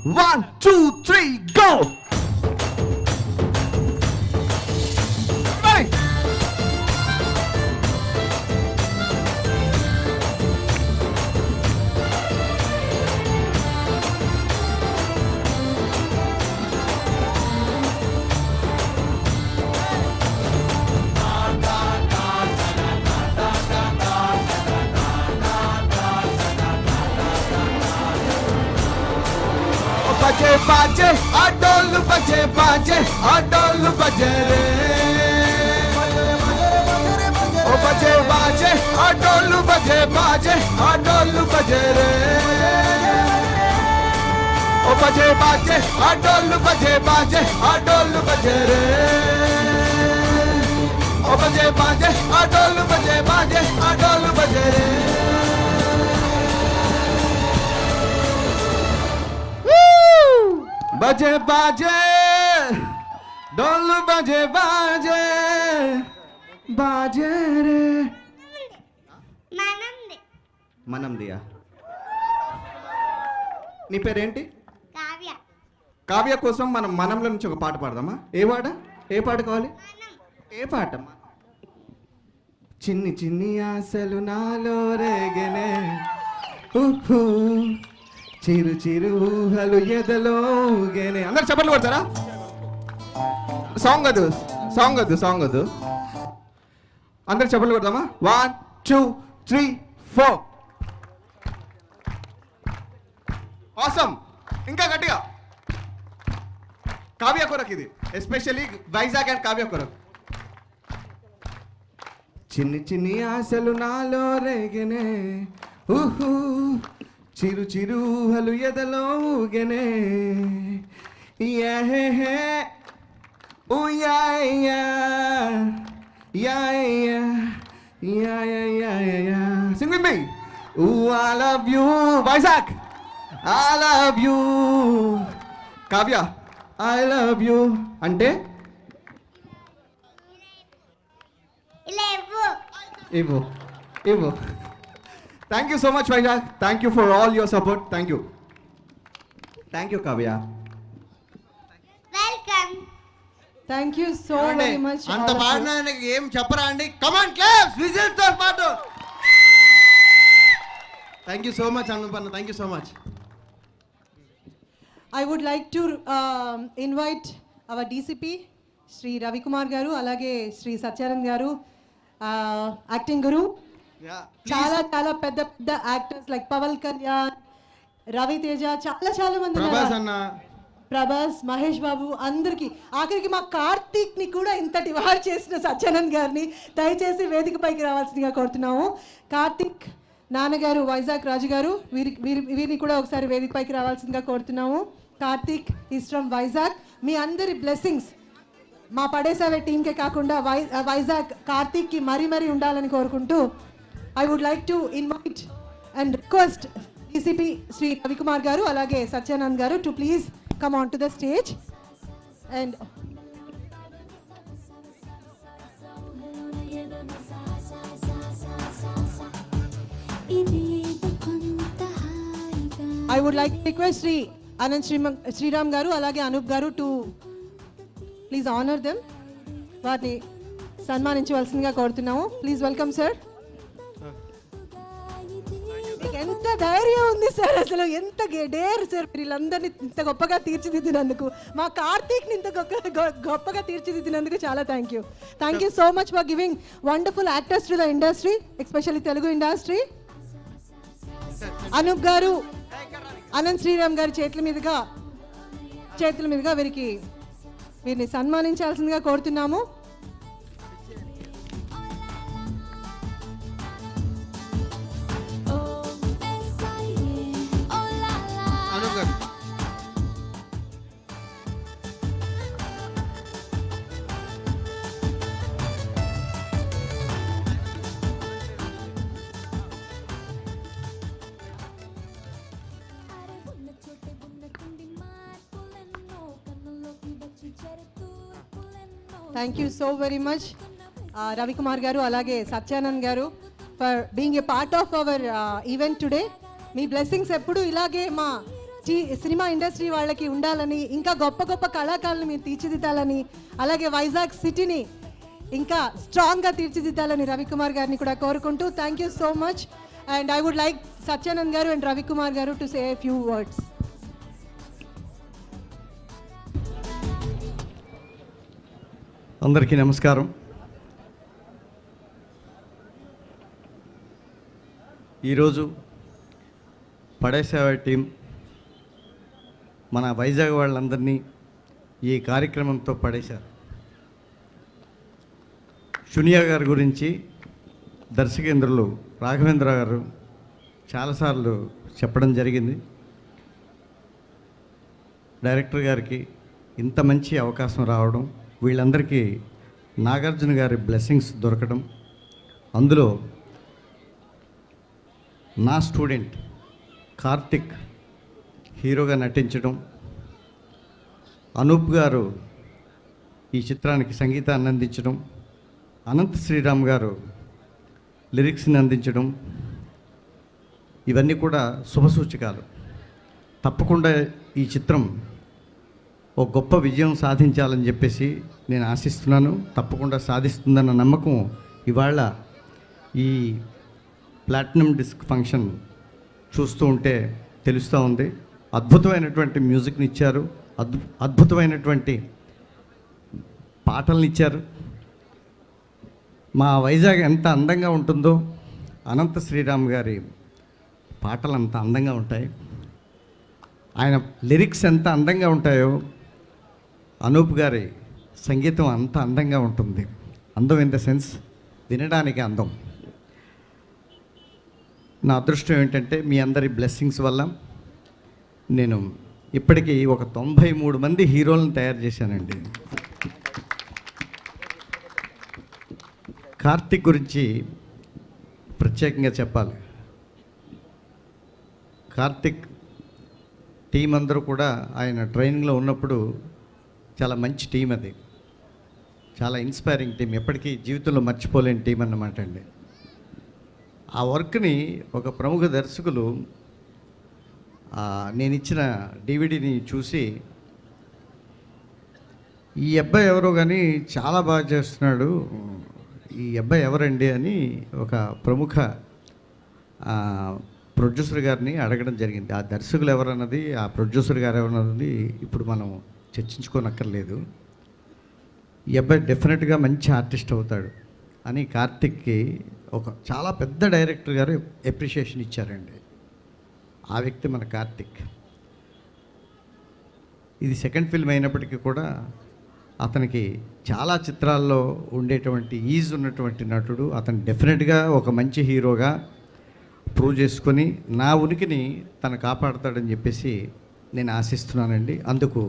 1 2 3 go. Ready. बजे बाजे आडोल बजे बाजे आडोल बजे रे ओ बजे बाजे आडोल बजे बाजे आडोल बजे रे ओ बजे बाजे आडोल बजे बाजे आडोल बजे रे ओ बजे बाजे आडोल बजे बाजे आडोल बजे रे बजे बाजे डोल बजे बाजे बाजे रे మనం దియా నీ పేరేంటి కావ్య. కావ్య కోసం మనం మనంలో నుంచి ఒక పాట పాడదామా? ఏ పాట కావాలి? ఏ పాట? చిన్ని చిన్ని ఆశలు నాలో రేగనే ఊహూ చిరు చిరు ఊహలు ఎదలో ఊగేనే. అందరు చప్పట్లు కొడతారా? సాంగ్ వద్దు అందరు చప్పట్లు కొడతామా? 1 2 3 4. ఆసమ్. ఇంకా గట్టిగా. కావ్య కొరకు ఇది, ఎస్పెషల్లీ వైజాగ్ అండ్ కావ్య కొరకు. చిన్ని చిన్ని ఆశలు నాలో రేగనే ఊహూ చిరు చిరు ఊహలు ఎదలో ఊగనే యహే ఓ యా యా యా యా యా యా. Sing with me. Oh I love you Vizag, I love you Kavya, I love you అంటే ఇవ్వు. Thank you so much, Vaishak. Thank you for all your support. Thank you, Kavya. Welcome. Thank you so very much. అంత పాడినానికి ఏం చెప్పరా అండి? Come on, claps, whistles తో పాటు. Thank you so much, Anupanna. Thank you so much. I would like to invite our DCP, Sri Ravi Kumar garu, alage Sri Satyanand garu, acting guru. చాలా చాలా పెద్ద పెద్ద యాక్టర్స్ లైక్ పవన్ కళ్యాణ్, రవి తేజ, చాలా మంది, ప్రభాస్, మహేష్ బాబు, అందరికి, ఆఖరికి మా కార్తీక్ ని కూడా ఇంతటి వారు చేసిన సత్యానంద్ గారిని దయచేసి వేదిక పైకి రావాల్సిందిగా కోరుతున్నాము. కార్తీక్ నాన్నగారు, వైజాగ్ రాజు గారు, వీరిని కూడా ఒకసారి వేదిక పైకి రావాల్సిందిగా కోరుతున్నాము. Karthik is from Vizag. మీ అందరి బ్లెస్సింగ్స్ మా పడేసావే టీంకే కాకుండా వైజాగ్ కార్తీక్కి మరీ ఉండాలని కోరుకుంటూ I would like to invite and request DCP Sri Ravi Kumar garu alage Satyanand garu to please come on to the stage and I would like to request Sri Anand Sriram garu alage Anup garu to please honor them. వారిని సన్మానించవలసిందిగా కోరుతున్నాము. Please welcome sir. ఎంత ధైర్యం ఉంది sir, అసలు ఎంత dare sir, వీళ్ళందరినీ ఇంత గొప్పగా తీర్చిదిద్దినందుకు, మా కార్తీక్ని ఇంత గొప్పగా తీర్చిదిద్దినందుకు చాలా thank you so much for giving wonderful actors to the industry, especially Telugu industry. Anoop garu, Anant Sriram గారి చేతుల మీదుగా వీరిని సన్మానించాల్సిందిగా కోరుతున్నాము. Thank you so very much, Ravi Kumar garu, alage Satyanand garu, for being a part of our event today. Me blessings ఎప్పుడు ఇలాగే మా cinema industry వాళ్ళకి ఉండాలని, ఇంకా గొప్ప గొప్ప కళాకారులు మీరు తీర్చిదిద్దాలని, అలాగే వైజాగ్ సిటీని ఇంకా స్ట్రాంగ్గా తీర్చిదిద్దాలని రవికుమార్ గారిని కూడా కోరుకుంటూ thank you so much. And I would like Satyanand garu and Ravikumar garu to say a few words. అందరికీ నమస్కారం. ఈరోజు పడేసేవ టీం మన వైజాగ్ వాళ్ళందరినీ ఈ కార్యక్రమంతో పడేశారు. శునియా గారి గురించి దర్శకేంద్రులు రాఘవేంద్ర గారు చాలాసార్లు చెప్పడం జరిగింది. డైరెక్టర్ గారికి ఇంత మంచి అవకాశం రావడం, వీళ్ళందరికీ నాగార్జున గారి బ్లెస్సింగ్స్ దొరకడం, అందులో నా స్టూడెంట్ కార్తిక్ హీరోగా నటించడం, అనూప్ గారు ఈ చిత్రానికి సంగీతాన్ని అందించడం, అనంత్ శ్రీరామ్ గారు లిరిక్స్ని అందించడం, ఇవన్నీ కూడా శుభసూచకాలు. తప్పకుండా ఈ చిత్రం ఒక గొప్ప విజయం సాధించాలని చెప్పేసి నేను ఆశిస్తున్నాను. తప్పకుండా సాధిస్తుందన్న నమ్మకం ఇవాళ ఈ ప్లాటినం డిస్క్ ఫంక్షన్ చూస్తూ ఉంటే తెలుస్తూ ఉంది. అద్భుతమైనటువంటి మ్యూజిక్ని ఇచ్చారు, అద్భుతమైనటువంటి పాటలను ఇచ్చారు. మా వైజాగ్ ఎంత అందంగా ఉంటుందో అనంత శ్రీరామ్ గారి పాటలు అంత అందంగా ఉంటాయి. ఆయన లిరిక్స్ ఎంత అందంగా ఉంటాయో అనూప్ గారి సంగీతం అంత అందంగా ఉంటుంది. అందం ఇన్ ద సెన్స్ వినడానికి అందం. నా అదృష్టం ఏంటంటే మీ అందరి బ్లెస్సింగ్స్ వల్ల నేను ఇప్పటికీ ఒక 93 మంది హీరోలను తయారు చేశానండి. కార్తిక్ గురించి ప్రత్యేకంగా చెప్పాలి. కార్తిక్ టీం అందరూ కూడా ఆయన ట్రైనింగ్లో ఉన్నప్పుడు చాలా మంచి టీం, అది చాలా ఇన్స్పైరింగ్ టీం, ఎప్పటికీ జీవితంలో మర్చిపోలేని టీం అన్నమాట అండి. ఆ వర్క్ని ఒక ప్రముఖ దర్శకులు నేను ఇచ్చిన డివిడీని చూసి ఈ అబ్బాయి ఎవరో కానీ చాలా బాగా చేస్తున్నాడు, ఈ అబ్బాయి ఎవరండి అని ఒక ప్రముఖ ప్రొడ్యూసర్ గారిని అడగడం జరిగింది. ఆ దర్శకులు ఎవరన్నది, ఆ ప్రొడ్యూసర్ గారు ఎవరన్నది ఇప్పుడు మనం చర్చించుకోనక్కర్లేదు. ఈ అబ్బాయి డెఫినెట్గా మంచి ఆర్టిస్ట్ అవుతాడు అని కార్తిక్కి ఒక చాలా పెద్ద డైరెక్టర్ గారు అప్రిషియేషన్ ఇచ్చారండి. ఆ వ్యక్తి మన కార్తిక్. ఇది సెకండ్ ఫిల్మ్ అయినప్పటికీ కూడా అతనికి చాలా చిత్రాల్లో ఉండేటువంటి ఈజ్ ఉన్నటువంటి నటుడు. అతను డెఫినెట్గా ఒక మంచి హీరోగా ప్రూవ్ చేసుకొని నా ఉనికిని తను కాపాడుతాడని చెప్పేసి నేను ఆశిస్తున్నానండి. అందుకు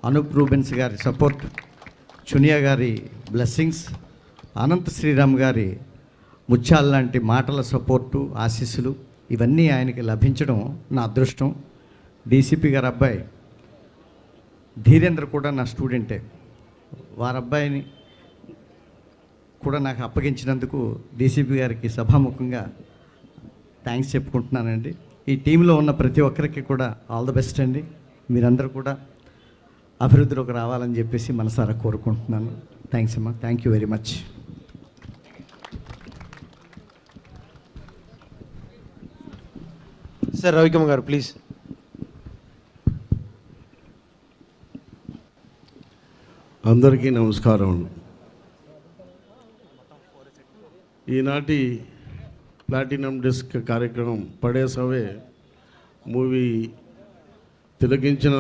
అనూప్ రూబెన్స్ గారి సపోర్ట్, చునియా గారి బ్లెస్సింగ్స్, అనంత్ శ్రీరామ్ గారి ముత్యాల లాంటి మాటల సపోర్టు, ఆశీస్సులు ఇవన్నీ ఆయనకి లభించడం నా అదృష్టం. డీసీపీ గారి అబ్బాయి ధీరేంద్ర కూడా నా స్టూడెంటే. వారి అబ్బాయిని కూడా నాకు అప్పగించినందుకు డీసీపీ గారికి సభాముఖంగా థ్యాంక్స్ చెప్పుకుంటున్నానండి. ఈ టీంలో ఉన్న ప్రతి ఒక్కరికి కూడా ఆల్ ద బెస్ట్ అండి. మీరందరూ కూడా అభివృద్ధిలోకి రావాలని చెప్పేసి మనసారా కోరుకుంటున్నాను. థ్యాంక్స్ అమ్మా, thank you very much. Sir Ravikumar గారు ప్లీజ్. అందరికీ నమస్కారం. ఈనాటి ప్లాటినం డిస్క్ కార్యక్రమం పడేసవే మూవీ తిలకించిన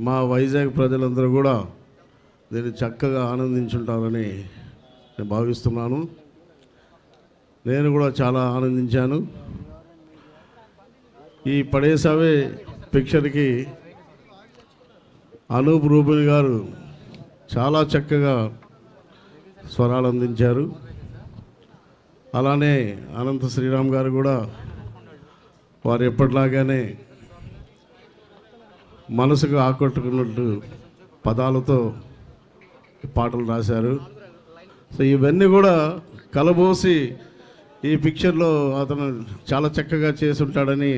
మా వైజాగ్ ప్రజలందరూ కూడా దీన్ని చక్కగా ఆనందించుంటారని నేను భావిస్తున్నాను. నేను కూడా చాలా ఆనందించాను. ఈ పడేసవే పిక్చర్కి అనూప్ రూబెన్ గారు చాలా చక్కగా స్వరాలు అందించారు. అలానే అనంత శ్రీరామ్ గారు కూడా వారు ఎప్పటిలాగానే మనసుకు ఆకట్టుకున్నట్టు పదాలతో పాటలు రాశారు. సో ఇవన్నీ కూడా కలబోసి ఈ పిక్చర్లో అతను చాలా చక్కగా చేసి ఉంటాడని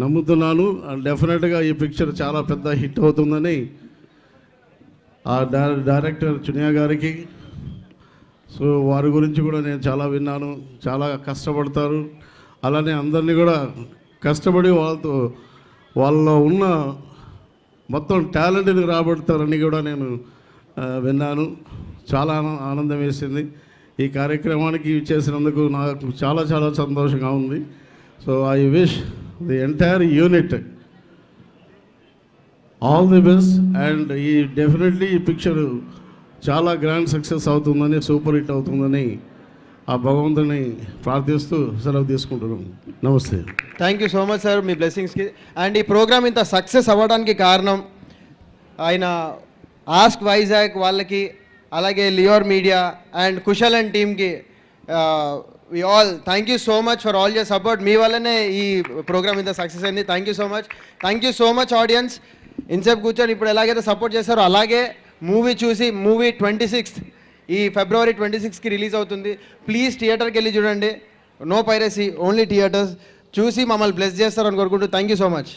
నమ్ముతున్నాను. డెఫినెట్గా ఈ పిక్చర్ చాలా పెద్ద హిట్ అవుతుందని ఆ డైరెక్టర్ చునియా గారికి, సో వారి గురించి కూడా నేను చాలా విన్నాను. చాలా కష్టపడతారు, అలానే అందరినీ కూడా కష్టపడి వాళ్ళలో ఉన్న మొత్తం టాలెంట్ని రాబడతారని కూడా నేను విన్నాను. చాలా ఆనందం వేసింది. ఈ కార్యక్రమానికి చేసినందుకు నాకు చాలా చాలా సంతోషంగా ఉంది. So I wish the entire unit all the best. And definitely ఈ పిక్చర్ చాలా గ్రాండ్ సక్సెస్ అవుతుందని, సూపర్ హిట్ అవుతుందని ఆ భగవంతుని ప్రార్థిస్తూ సెలవు తీసుకుంటున్నాం. నమస్తే. Thank you so much sir మీ బ్లెస్సింగ్స్కి. అండ్ ఈ ప్రోగ్రామ్ ఇంత సక్సెస్ అవ్వడానికి కారణం ఆయన ఆస్క్ వైజాగ్ వాళ్ళకి, అలాగే Lior media and Kushal and టీమ్కి we all thank you so much for all your support. మీ వల్లనే ఈ ప్రోగ్రామ్ ఇంత సక్సెస్ అయింది. Thank you so much. Thank you so much audience. ఇన్సేపు కూర్చొని ఇప్పుడు ఎలాగైతే సపోర్ట్ చేస్తారో అలాగే మూవీ చూసి, మూవీ 26th ఈ February 26కి రిలీజ్ అవుతుంది. ప్లీజ్ థియేటర్కి వెళ్ళి చూడండి. No piracy, only theatres. చూసి మమ్మల్ని బ్లెస్ చేస్తారని కోరుకుంటూ థ్యాంక్ యూ సో మచ్.